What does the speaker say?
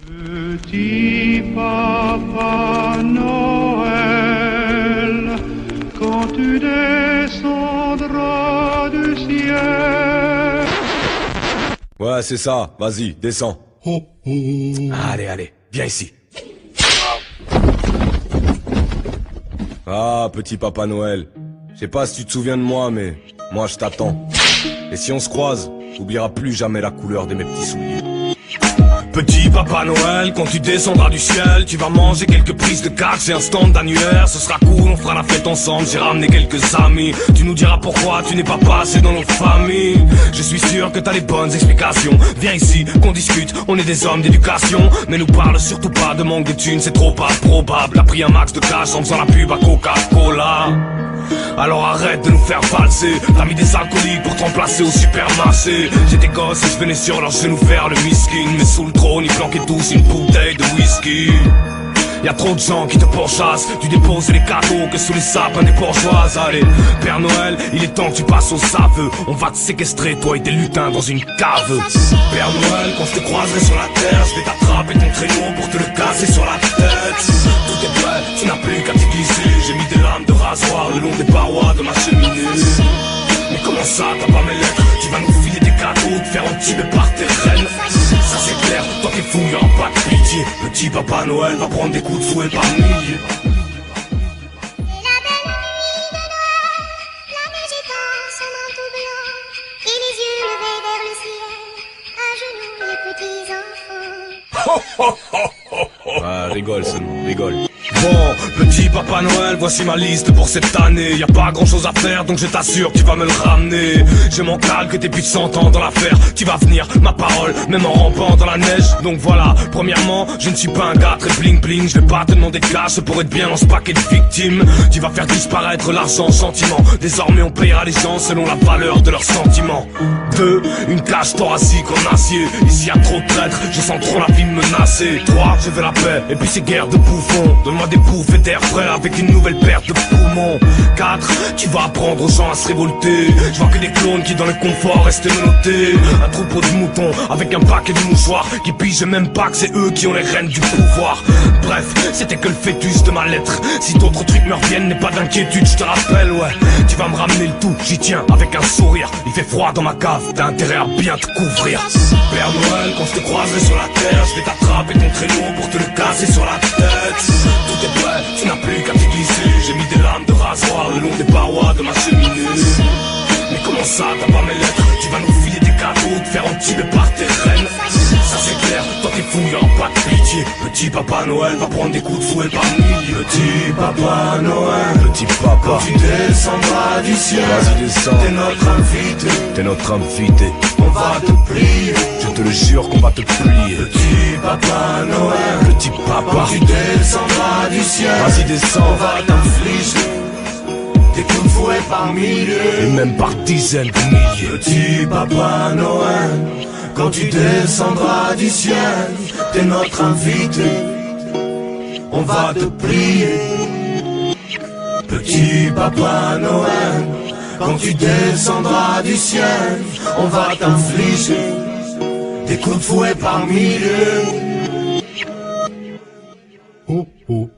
Petit Papa Noël, quand tu descendras du ciel. Ouais, c'est ça, vas-y, descends. Allez, viens ici. Ah, petit Papa Noël, je sais pas si tu te souviens de moi, mais moi je t'attends. Et si on se croise, t'oublieras plus jamais la couleur de mes petits souliers. Petit Papa Noël, quand tu descendras du ciel, tu vas manger quelques prises de cash et un stand d'annuaire. Ce sera cool, on fera la fête ensemble, j'ai ramené quelques amis. Tu nous diras pourquoi tu n'es pas passé dans nos familles. Je suis sûr que t'as les bonnes explications. Viens ici, qu'on discute, on est des hommes d'éducation. Mais nous parle surtout pas de manque de thunes, c'est trop pas probable. T'as pris un max de cash en faisant la pub à Coca-Cola. Alors arrête de nous faire valser. T'as mis des alcooliques pour te remplacer au supermarché. J'étais gosse et je venais sur leurs genoux faire le miskin. Mais sous le trône ils planquaient tous une bouteille de whisky. Y'a trop de gens qui te pourchassent. Tu déposes les cadeaux que sous les sapins des bourgeoises. Allez, Père Noël, il est temps que tu passes aux aveux. On va te séquestrer, toi et tes lutins, dans une cave. Père Noël, quand je te croiserai sur la terre, je vais t'attraper ton traîneau pour te le casser sur la tête. Tout est prêt, tu n'as plus qu'à te glisser. J'ai mis des lames de rasoir le long des parois de ma cheminée. Mais comment ça, t'as pas mes lettres? Tu vas nous filer des cadeaux, te faire entuber par tes reines. Ça c'est clair, toi qui fouilles en pas de pitié. Petit Papa Noël va prendre des coups de fouet par milliers. Ah, rigole seulement, rigole. Bon, petit Papa Noël, voici ma liste pour cette année. Y a pas grand chose à faire, donc je t'assure que tu vas me le ramener. Je m'en cale que t'es plus de 100 ans dans l'affaire. Tu vas venir, ma parole, même en rampant dans la neige. Donc voilà, premièrement, je ne suis pas un gars très bling bling. Je vais pas te demander de cash pour être bien dans ce paquet de victimes. Tu vas faire disparaître l'argent, sentiment. Désormais on payera les gens selon la valeur de leurs sentiments. 2, une cage thoracique en acier. Ici y a trop de traîtres, je sens trop la vie me menacer. 3, je veux la paix, et puis ces guerres de bouffons. Donne-moi des bouffées d'air frais avec une nouvelle paire de poumons. 4, tu vas apprendre aux gens à se révolter. Je vois que des clones qui dans le confort restent menottés. Un troupeau de moutons avec un paquet de mouchoirs qui pigent même pas que c'est eux qui ont les rênes du pouvoir. Bref, c'était que le fœtus de ma lettre. Si d'autres trucs me reviennent, n'aie pas d'inquiétude, je te rappelle, ouais. Tu vas me ramener le tout, j'y tiens avec un sourire. Il fait froid dans ma cave, t'as intérêt à bien te couvrir. Père Noël, quand je te croiserai sur la terre, je vais t'attraper ton traîneau pour te le casser sur la tête. Tout est prêt, tu n'as plus qu'à te glisser. J'ai mis des lames de rasoir le long des parois de ma cheminée. Mais comment ça, t'as pas mes lettres? Tu vas nous filer des cadeaux, te faire entuber par tes reines. Ça c'est clair, toi t'es fouillant, pas de pitié. Petit Papa Noël va prendre des coups de fouet par milliers. Petit Papa Noël, petit papa, quand tu descendras du ciel, vas-y descends, t'es notre invité, t'es notre invité. On va te plier, je te le jure qu'on va te plier. Petit Papa Noël, petit papa, quand tu descendras du ciel, vas-y descends, on va t'infliger des coups de fouet par milliers, et même par dizaines de milliers. Petit Papa Noël, quand tu descendras du ciel, t'es notre invité, on va te plier. Petit Papa Noël, quand tu descendras du ciel, on va t'infliger des coups de fouet par milliers. Oh, oh.